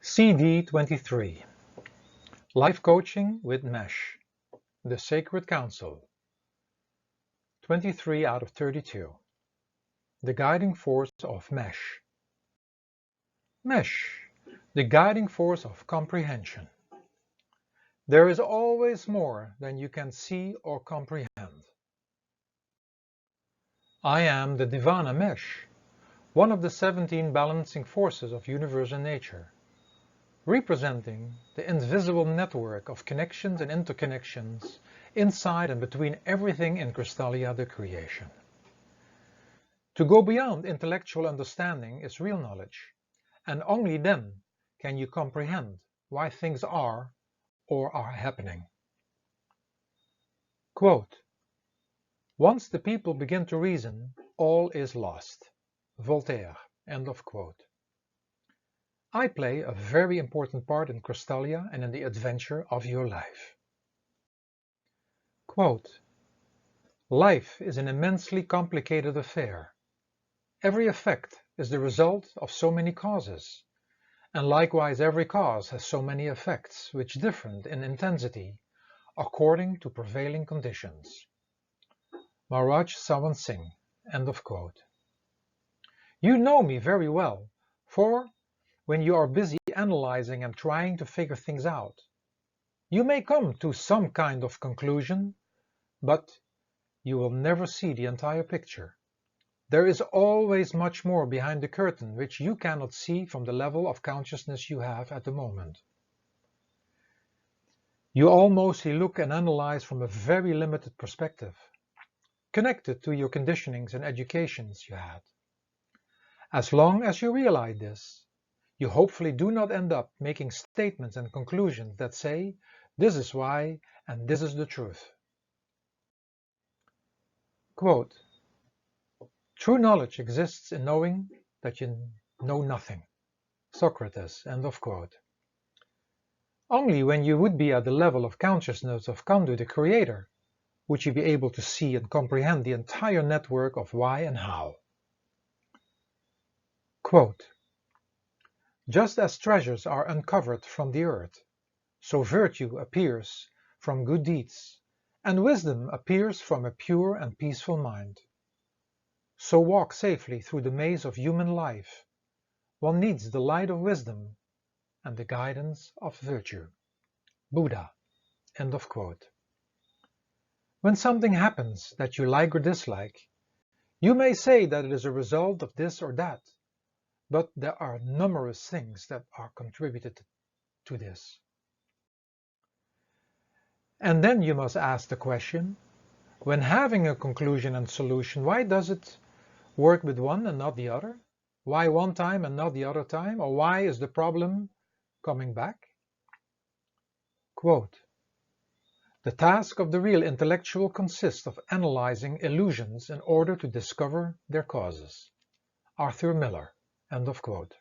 Cd23 Life Coaching with Mesh, The Sacred Council, 23 out of 32. The Guiding Force of Mesh. Mesh, the guiding force of comprehension. There is always more than you can see or comprehend. I am the Divana Mesh, one of the 17 balancing forces of universe and nature, representing the invisible network of connections and interconnections inside and between everything in Crystallia, the creation. To go beyond intellectual understanding is real knowledge, and only then can you comprehend why things are or are happening. Quote, "Once the people begin to reason, all is lost." Voltaire. End of quote. I play a very important part in Crystallia and in the adventure of your life. Quote, "Life is an immensely complicated affair. Every effect is the result of so many causes, and likewise every cause has so many effects, which differ in intensity according to prevailing conditions." Maharaj Sawan Singh. End of quote. You know me very well, for when you are busy analyzing and trying to figure things out, you may come to some kind of conclusion, but you will never see the entire picture. There is always much more behind the curtain which you cannot see from the level of consciousness you have at the moment. You all mostly look and analyze from a very limited perspective, connected to your conditionings and educations you had. As long as you realize this, you hopefully do not end up making statements and conclusions that say, this is why and this is the truth. Quote, "True knowledge exists in knowing that you know nothing." Socrates. End of quote. Only when you would be at the level of consciousness of Kandu, the creator, would you be able to see and comprehend the entire network of why and how. Quote, "Just as treasures are uncovered from the earth, so virtue appears from good deeds, and wisdom appears from a pure and peaceful mind. So walk safely through the maze of human life. One needs the light of wisdom and the guidance of virtue." Buddha. End of quote. When something happens that you like or dislike, you may say that it is a result of this or that, but there are numerous things that are contributed to this. And then you must ask the question, when having a conclusion and solution, why does it work with one and not the other? Why one time and not the other time? Or why is the problem coming back? Quote, "The task of the real intellectual consists of analyzing illusions in order to discover their causes." Arthur Miller. End of quote.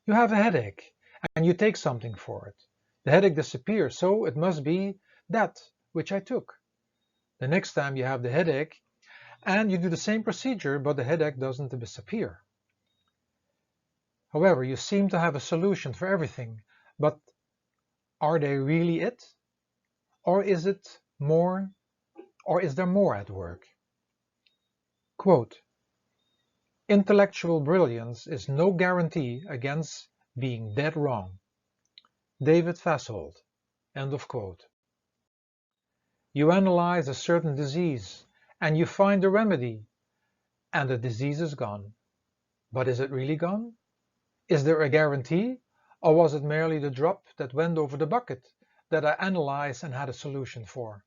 You have a headache and you take something for it. The headache disappears, so it must be that which I took. The next time you have the headache and you do the same procedure, but the headache doesn't disappear. However, you seem to have a solution for everything, but are they really it? Or is there more at work? Quote, "Intellectual brilliance is no guarantee against being dead wrong." David Fashold. End of quote. You analyze a certain disease and you find a remedy, and the disease is gone. But is it really gone? Is there a guarantee, or was it merely the drop that went over the bucket that I analyzed and had a solution for?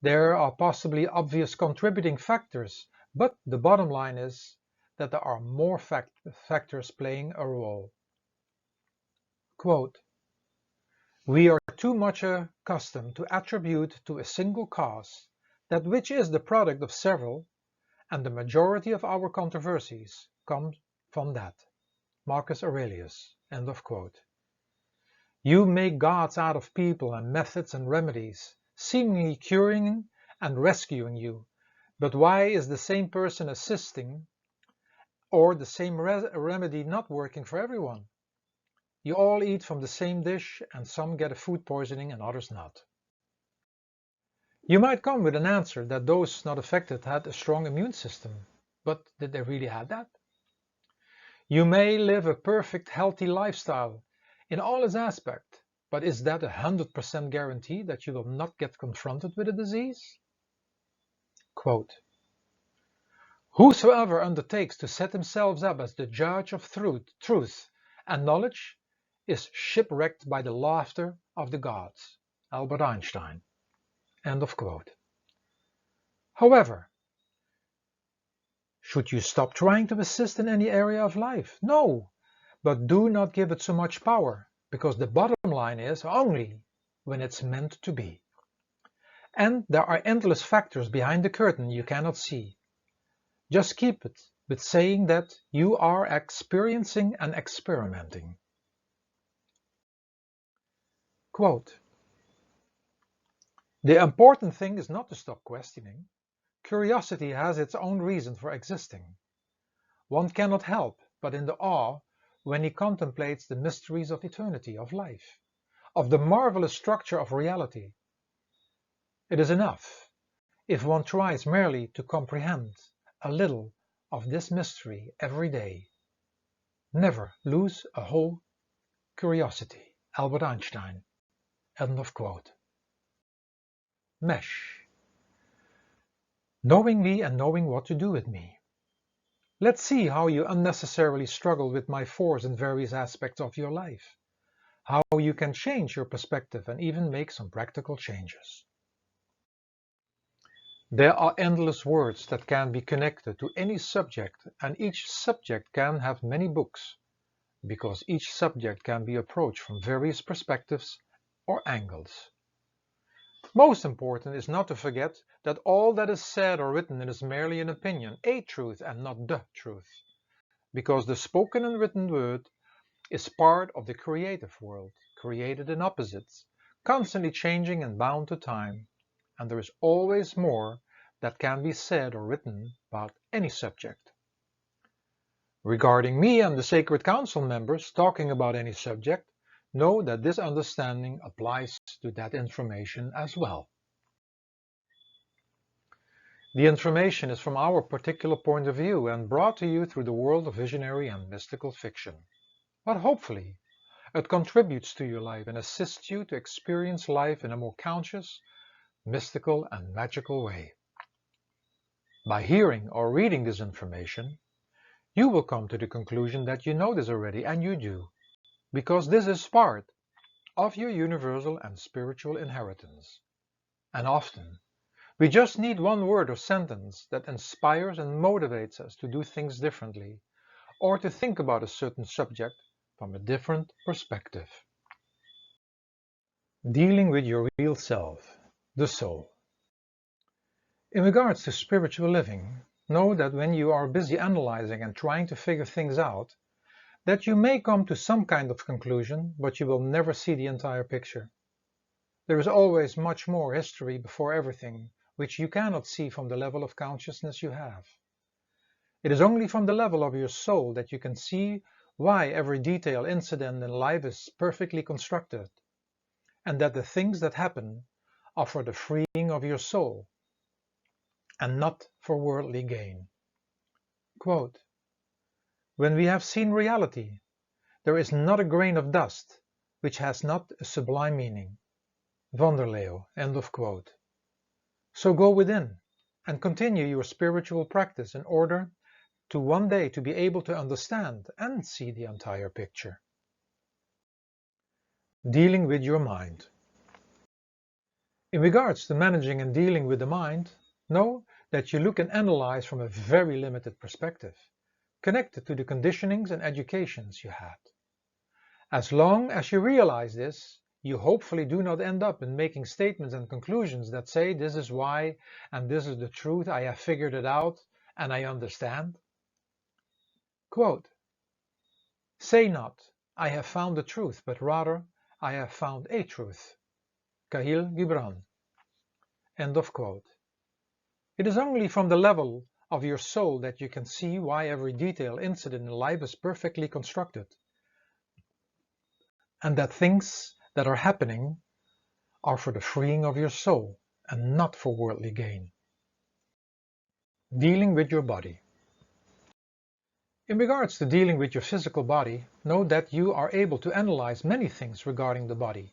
There are possibly obvious contributing factors, but the bottom line is that there are more factors playing a role. Quote, "We are too much accustomed to attribute to a single cause that which is the product of several, and the majority of our controversies come from that." Marcus Aurelius. End of quote. You make gods out of people and methods and remedies, seemingly curing and rescuing you, but why is the same person assisting or the same remedy not working for everyone? You all eat from the same dish, and some get a food poisoning and others not. You might come with an answer that those not affected had a strong immune system, but did they really have that? You may live a perfect healthy lifestyle in all its aspects, but is that 100% guarantee that you will not get confronted with a disease? Quote, "Whosoever undertakes to set himself up as the judge of truth and knowledge is shipwrecked by the laughter of the gods." Albert Einstein. End of quote. However, should you stop trying to assist in any area of life? No, but do not give it so much power, because the bottom line is only when it's meant to be. And there are endless factors behind the curtain you cannot see. Just keep it with saying that you are experiencing and experimenting. Quote, "The important thing is not to stop questioning. Curiosity has its own reason for existing. One cannot help but in the awe when he contemplates the mysteries of eternity, of life, of the marvelous structure of reality. It is enough if one tries merely to comprehend a little of this mystery every day. Never lose a whole curiosity." Albert Einstein. End of quote. Mesh. Knowing me and knowing what to do with me. Let's see how you unnecessarily struggle with my force in various aspects of your life. How you can change your perspective and even make some practical changes. There are endless words that can be connected to any subject, and each subject can have many books, because each subject can be approached from various perspectives or angles. Most important is not to forget that all that is said or written is merely an opinion, a truth and not the truth, because the spoken and written word is part of the creative world, created in opposites, constantly changing and bound to time, and there is always more that can be said or written about any subject. Regarding me and the Sacred Council members talking about any subject, know that this understanding applies to that information as well. The information is from our particular point of view and brought to you through the world of visionary and mystical fiction. But hopefully, it contributes to your life and assists you to experience life in a more conscious, mystical, and magical way. By hearing or reading this information, you will come to the conclusion that you know this already, and you do, because this is part of your universal and spiritual inheritance. And often, we just need one word or sentence that inspires and motivates us to do things differently, or to think about a certain subject from a different perspective. Dealing with your real self, the soul. In regards to spiritual living, know that when you are busy analyzing and trying to figure things out, that you may come to some kind of conclusion, but you will never see the entire picture. There is always much more history before everything, which you cannot see from the level of consciousness you have. It is only from the level of your soul that you can see why every detail incident in life is perfectly constructed, and that the things that happen are for the freeing of your soul, and not for worldly gain. Quote, "When we have seen reality, there is not a grain of dust which has not a sublime meaning." Van der Leeuw. End of quote. So go within and continue your spiritual practice in order to one day to be able to understand and see the entire picture. Dealing with your mind. In regards to managing and dealing with the mind, know that you look and analyze from a very limited perspective, connected to the conditionings and educations you had. As long as you realize this, you hopefully do not end up in making statements and conclusions that say this is why and this is the truth, I have figured it out and I understand. Quote, "Say not, I have found the truth, but rather, I have found a truth." Kahlil Gibran. End of quote. It is only from the level of your soul that you can see why every detail incident in life is perfectly constructed, and that things that are happening are for the freeing of your soul and not for worldly gain. Dealing with your body. In regards to dealing with your physical body, know that you are able to analyze many things regarding the body.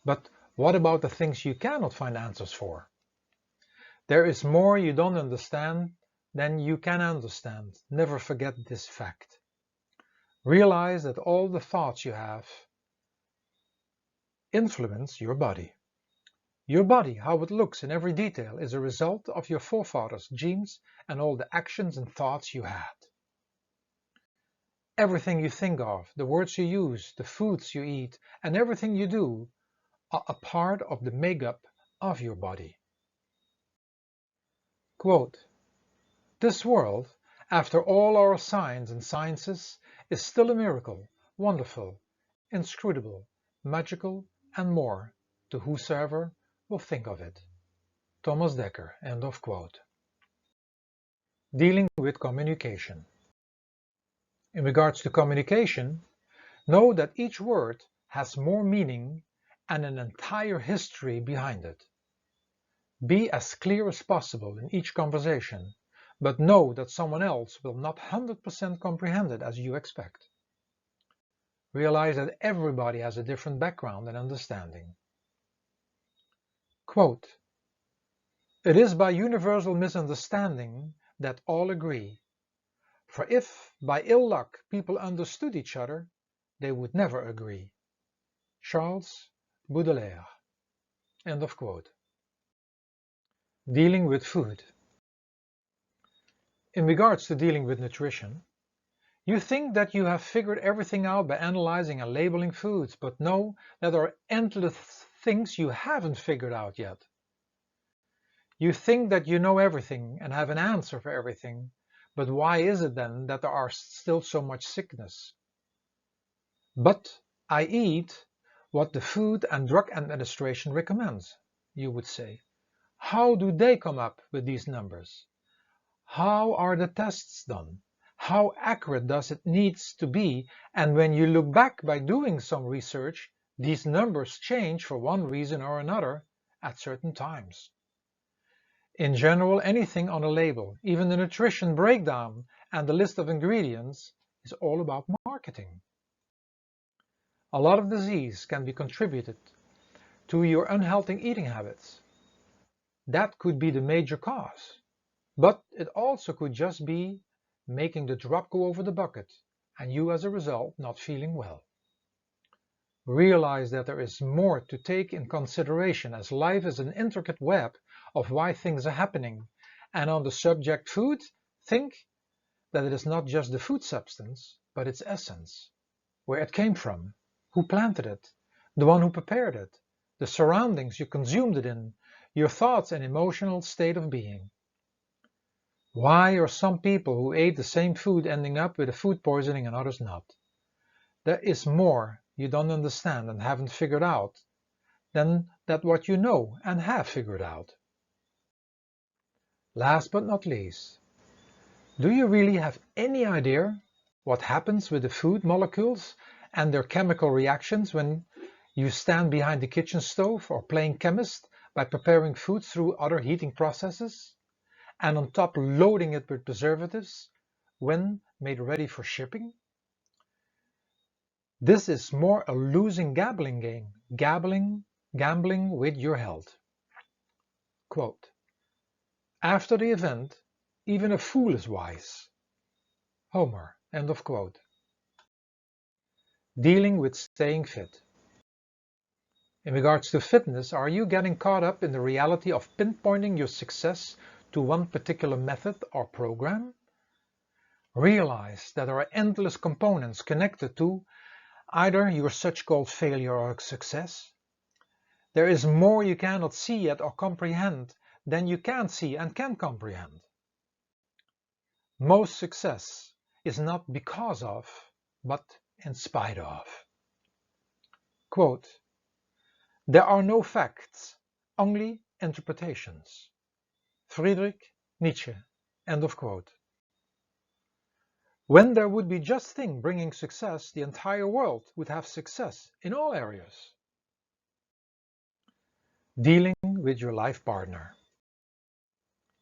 But what about the things you cannot find answers for? There is more you don't understand than you can understand. Never forget this fact. Realize that all the thoughts you have influence your body. Your body, how it looks in every detail, is a result of your forefathers' genes and all the actions and thoughts you had. Everything you think of, the words you use, the foods you eat, and everything you do are a part of the makeup of your body. Quote, "This world, after all our science and sciences, is still a miracle, wonderful, inscrutable, magical, and more, to whosoever will think of it." Thomas Dekker, end of quote. Dealing with communication. In regards to communication, know that each word has more meaning and an entire history behind it. Be as clear as possible in each conversation, but know that someone else will not 100% comprehend it as you expect. Realize that everybody has a different background and understanding. Quote, "It is by universal misunderstanding that all agree. For if by ill luck people understood each other, they would never agree." Charles Baudelaire. End of quote. Dealing with food. In regards to dealing with nutrition, you think that you have figured everything out by analyzing and labeling foods, but know that there are endless things you haven't figured out yet. You think that you know everything and have an answer for everything, but why is it then that there are still so much sickness? But I eat what the Food and Drug Administration recommends, you would say. How do they come up with these numbers? How are the tests done? How accurate does it need to be? And when you look back by doing some research, these numbers change for one reason or another at certain times. In general, anything on a label, even the nutrition breakdown and the list of ingredients, is all about marketing. A lot of disease can be contributed to your unhealthy eating habits. That could be the major cause, but it also could just be making the drop go over the bucket and you as a result not feeling well. Realize that there is more to take in consideration, as life is an intricate web of why things are happening, and on the subject food, think that it is not just the food substance, but its essence, where it came from, who planted it, the one who prepared it, the surroundings you consumed it in, your thoughts and emotional state of being. Why are some people who ate the same food ending up with a food poisoning and others not? There is more you don't understand and haven't figured out than that what you know and have figured out. Last but not least, do you really have any idea what happens with the food molecules and their chemical reactions when you stand behind the kitchen stove or playing chemist by preparing food through other heating processes, and on top loading it with preservatives when made ready for shipping? This is more a losing gambling game, gambling with your health. Quote, "After the event, even a fool is wise." Homer, end of quote. Dealing with staying fit. In regards to fitness, are you getting caught up in the reality of pinpointing your success to one particular method or program? Realize that there are endless components connected to either your such-called failure or success. There is more you cannot see yet or comprehend than you can see and can comprehend. Most success is not because of, but in spite of. Quote, "There are no facts, only interpretations." Friedrich Nietzsche, end of quote. When there would be just thing bringing success, the entire world would have success in all areas. Dealing with your life partner.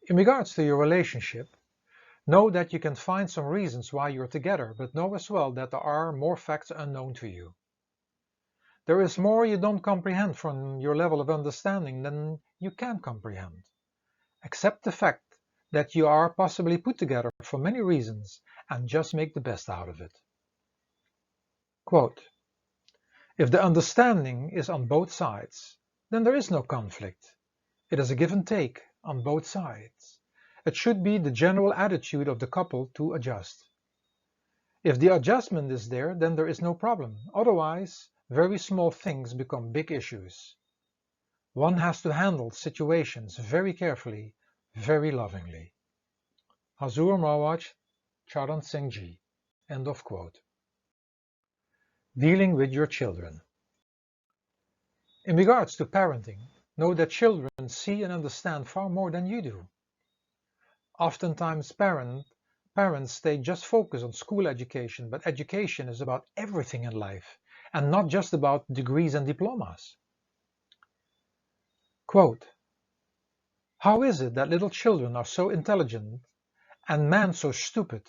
In regards to your relationship, know that you can find some reasons why you're together, but know as well that there are more facts unknown to you. There is more you don't comprehend from your level of understanding than you can comprehend. Accept the fact that you are possibly put together for many reasons and just make the best out of it. Quote, if the understanding is on both sides, then there is no conflict. It is a give and take on both sides. It should be the general attitude of the couple to adjust. If the adjustment is there, then there is no problem. Otherwise, very small things become big issues. One has to handle situations very carefully, very lovingly. Hazur Mawaj Charan Singh Ji. End of quote. Dealing with your children. In regards to parenting, know that children see and understand far more than you do. Oftentimes parents stay just focused on school education, but education is about everything in life and not just about degrees and diplomas. Quote, how is it that little children are so intelligent and man so stupid?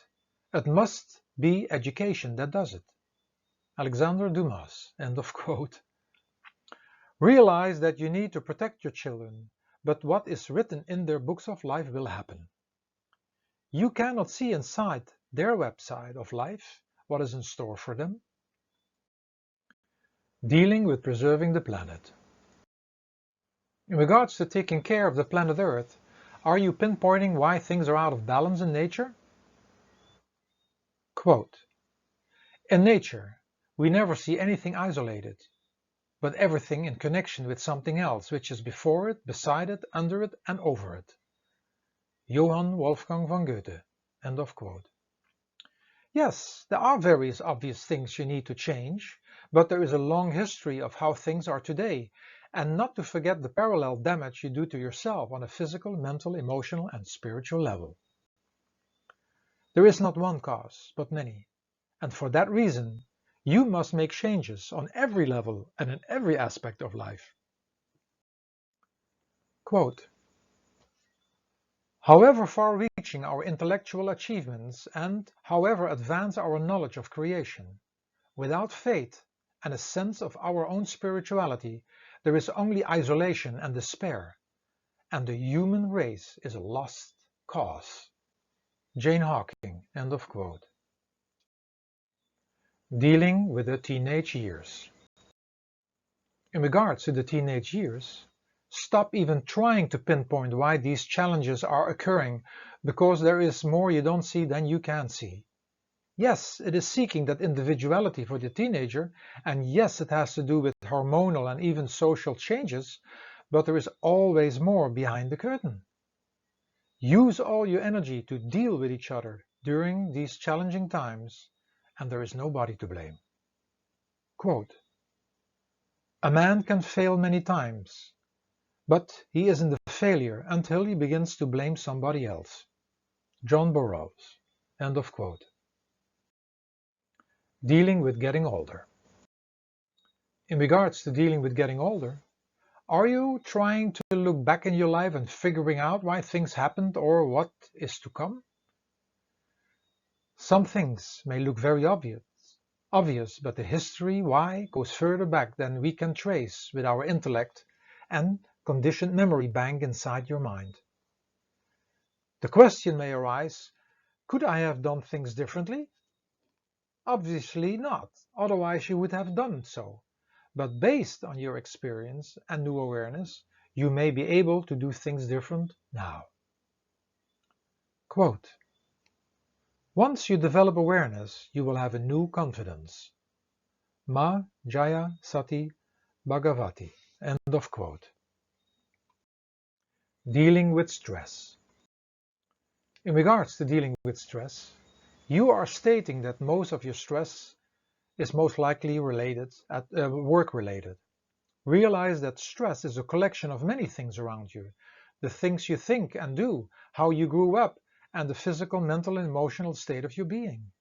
It must be education that does it. Alexander Dumas. End of quote. Realize that you need to protect your children, but what is written in their books of life will happen. You cannot see inside their website of life what is in store for them. Dealing with preserving the planet. In regards to taking care of the planet Earth, are you pinpointing why things are out of balance in nature? Quote, in nature, we never see anything isolated, but everything in connection with something else which is before it, beside it, under it, and over it. Johann Wolfgang von Goethe. End of quote. Yes, there are various obvious things you need to change, but there is a long history of how things are today, and not to forget the parallel damage you do to yourself on a physical, mental, emotional, and spiritual level. There is not one cause, but many, and for that reason, you must make changes on every level and in every aspect of life. Quote, however far-reaching our intellectual achievements and however advanced our knowledge of creation, without faith and a sense of our own spirituality, there is only isolation and despair, and the human race is a lost cause. Jane Hawking. End of quote. Dealing with the teenage years. In regards to the teenage years, stop even trying to pinpoint why these challenges are occurring, because there is more you don't see than you can see. Yes, it is seeking that individuality for the teenager, and yes, it has to do with hormonal and even social changes, but there is always more behind the curtain. Use all your energy to deal with each other during these challenging times, and there is nobody to blame. Quote, a man can fail many times, but he isn't a failure until he begins to blame somebody else. John Burroughs. End of quote. Dealing with getting older. In regards to dealing with getting older, are you trying to look back in your life and figuring out why things happened or what is to come? Some things may look very obvious, but the history why goes further back than we can trace with our intellect and conditioned memory bank inside your mind. The question may arise, could I have done things differently? Obviously not, otherwise you would have done so. But based on your experience and new awareness, you may be able to do things different now. Quote, once you develop awareness, you will have a new confidence. Ma Jaya Sati Bhagavati. End of quote. Dealing with stress. In regards to dealing with stress, you are stating that most of your stress is most likely work-related. Realize that stress is a collection of many things around you. The things you think and do, how you grew up, and the physical, mental, and emotional state of your being.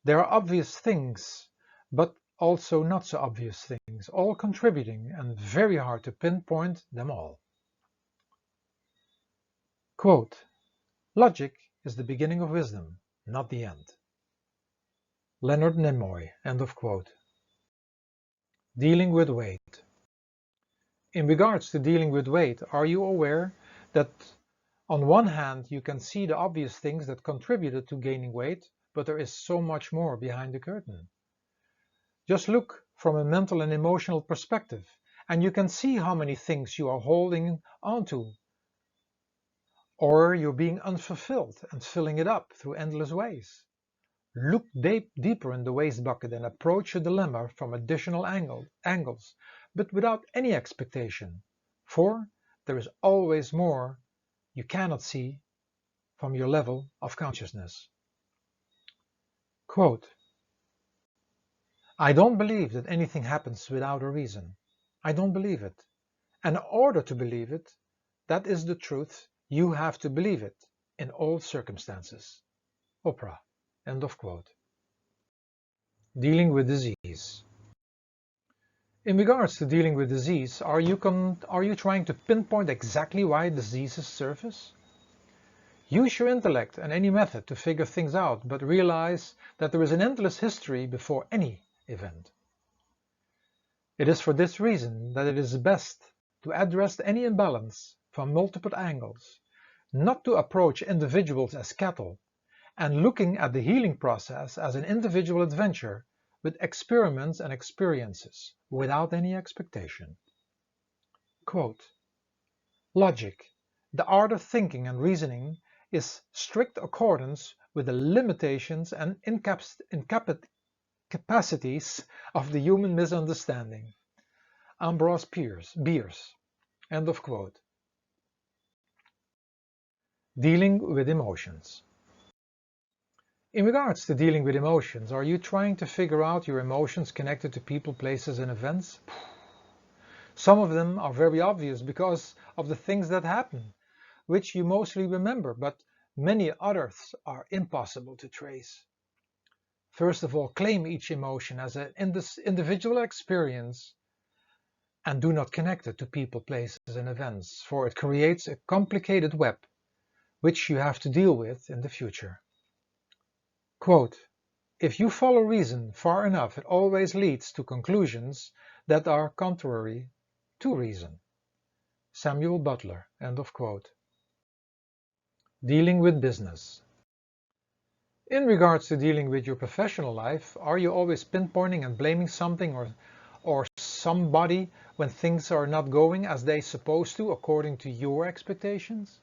There are obvious things, but also not so obvious things, all contributing and very hard to pinpoint them all. Quote, logic is the beginning of wisdom, not the end. Leonard Nimoy, end of quote. Dealing with weight. In regards to dealing with weight, are you aware that on one hand you can see the obvious things that contributed to gaining weight, but there is so much more behind the curtain? Just look from a mental and emotional perspective, and you can see how many things you are holding onto, or you're being unfulfilled and filling it up through endless ways. Look deeper in the waste bucket and approach a dilemma from additional angles, but without any expectation, for there is always more you cannot see from your level of consciousness. Quote, I don't believe that anything happens without a reason. I don't believe it. And in order to believe it, that is the truth, you have to believe it in all circumstances. Oprah. End of quote. Dealing with disease. In regards to dealing with disease, are you trying to pinpoint exactly why diseases surface? Use your intellect and any method to figure things out, but realize that there is an endless history before any event. It is for this reason that it is best to address any imbalance from multiple angles, not to approach individuals as cattle, and looking at the healing process as an individual adventure with experiments and experiences without any expectation. Quote, logic, the art of thinking and reasoning, is strict accordance with the limitations and incapacities of the human misunderstanding. Ambrose Bierce. End of quote. Dealing with emotions. In regards to dealing with emotions, are you trying to figure out your emotions connected to people, places, and events? Some of them are very obvious because of the things that happen, which you mostly remember, but many others are impossible to trace. First of all, claim each emotion as an individual experience and do not connect it to people, places, and events, for it creates a complicated web which you have to deal with in the future. Quote, if you follow reason far enough, it always leads to conclusions that are contrary to reason. Samuel Butler, end of quote. Dealing with business. In regards to dealing with your professional life, are you always pinpointing and blaming something or somebody when things are not going as they're supposed to according to your expectations?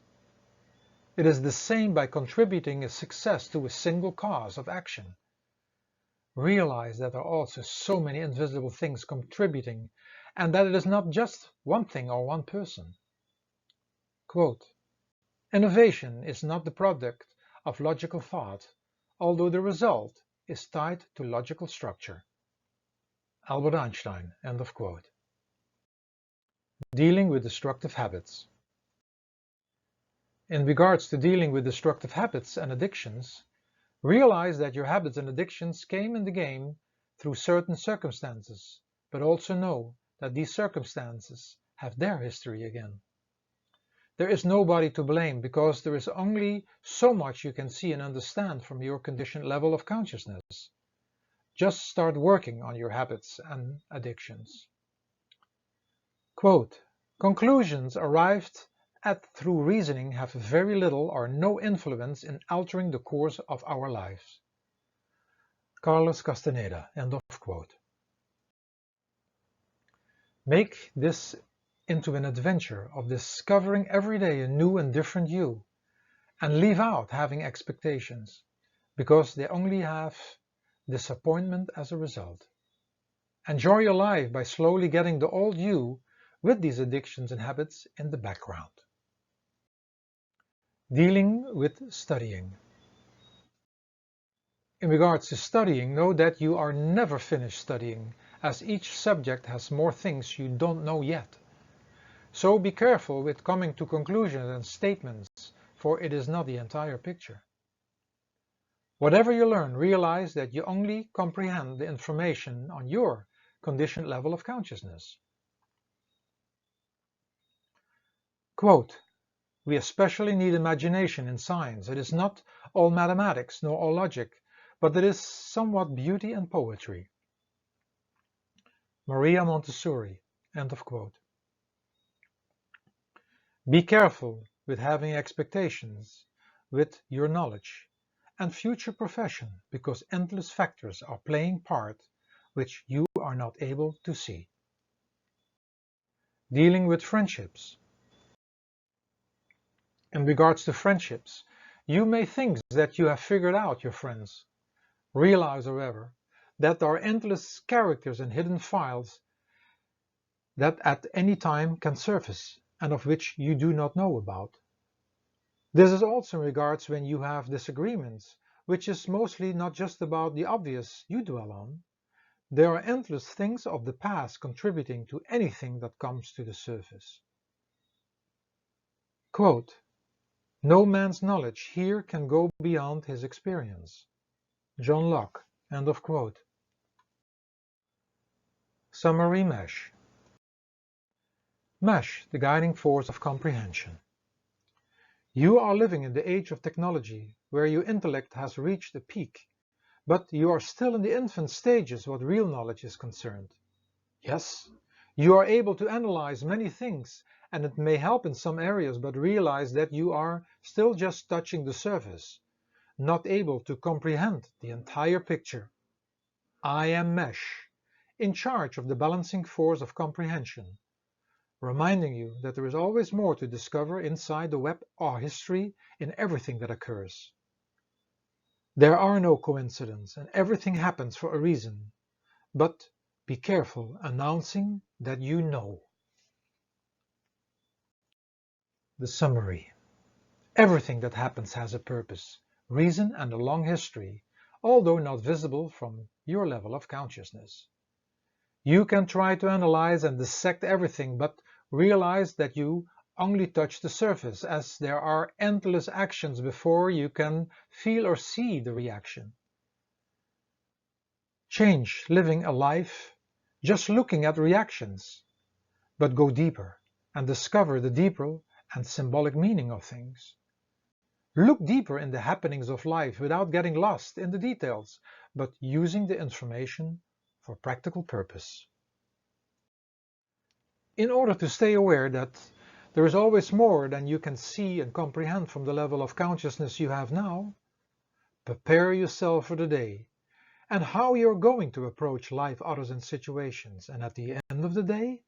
It is the same by contributing a success to a single cause of action. Realize that there are also so many invisible things contributing and that it is not just one thing or one person. Quote, innovation is not the product of logical thought, although the result is tied to logical structure. Albert Einstein, end of quote. Dealing with destructive habits. In regards to dealing with destructive habits and addictions, realize that your habits and addictions came in the game through certain circumstances, but also know that these circumstances have their history again. There is nobody to blame because there is only so much you can see and understand from your conditioned level of consciousness. Just start working on your habits and addictions. Quote, conclusions arrived at through reasoning have very little or no influence in altering the course of our lives. Carlos Castaneda, end of quote. Make this into an adventure of discovering every day a new and different you, and leave out having expectations, because they only have disappointment as a result. Enjoy your life by slowly getting the old you with these addictions and habits in the background. Dealing with studying. In regards to studying, know that you are never finished studying, as each subject has more things you don't know yet. So be careful with coming to conclusions and statements, for it is not the entire picture. Whatever you learn, realize that you only comprehend the information on your conditioned level of consciousness. Quote, "We especially need imagination in science. It is not all mathematics nor all logic, but it is somewhat beauty and poetry." Maria Montessori. End of quote. Be careful with having expectations with your knowledge and future profession, because endless factors are playing part which you are not able to see. Dealing with friendships. In regards to friendships, you may think that you have figured out your friends. Realize, however, that there are endless characters and hidden files that at any time can surface and of which you do not know about. This is also in regards when you have disagreements, which is mostly not just about the obvious you dwell on. There are endless things of the past contributing to anything that comes to the surface. Quote, "No man's knowledge here can go beyond his experience." John Locke. End of quote. Summary Mesh. Mesh, the guiding force of comprehension. You are living in the age of technology, where your intellect has reached a peak, but you are still in the infant stages what real knowledge is concerned. Yes, you are able to analyze many things, and it may help in some areas, but realize that you are still just touching the surface, not able to comprehend the entire picture. I am Mesh, in charge of the balancing force of comprehension, reminding you that there is always more to discover inside the web of history in everything that occurs. There are no coincidences, and everything happens for a reason, but be careful announcing that you know. The summary. Everything that happens has a purpose, reason, and a long history, although not visible from your level of consciousness. You can try to analyze and dissect everything, but realize that you only touch the surface, as there are endless actions before you can feel or see the reaction. Change living a life just looking at reactions, but go deeper and discover the deeper and symbolic meaning of things. Look deeper in the happenings of life without getting lost in the details, but using the information for practical purpose. In order to stay aware that there is always more than you can see and comprehend from the level of consciousness you have now, prepare yourself for the day and how you're going to approach life, others, and situations. And at the end of the day,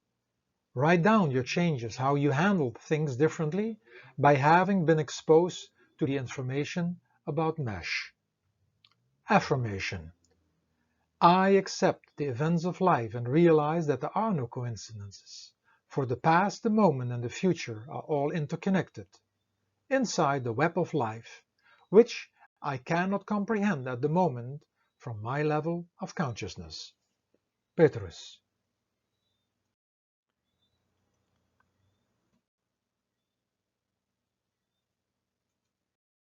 write down your changes, how you handled things differently by having been exposed to the information about Mesh. Affirmation. I accept the events of life and realize that there are no coincidences. For the past, the moment, and the future are all interconnected inside the web of life, which I cannot comprehend at the moment from my level of consciousness. Petrus.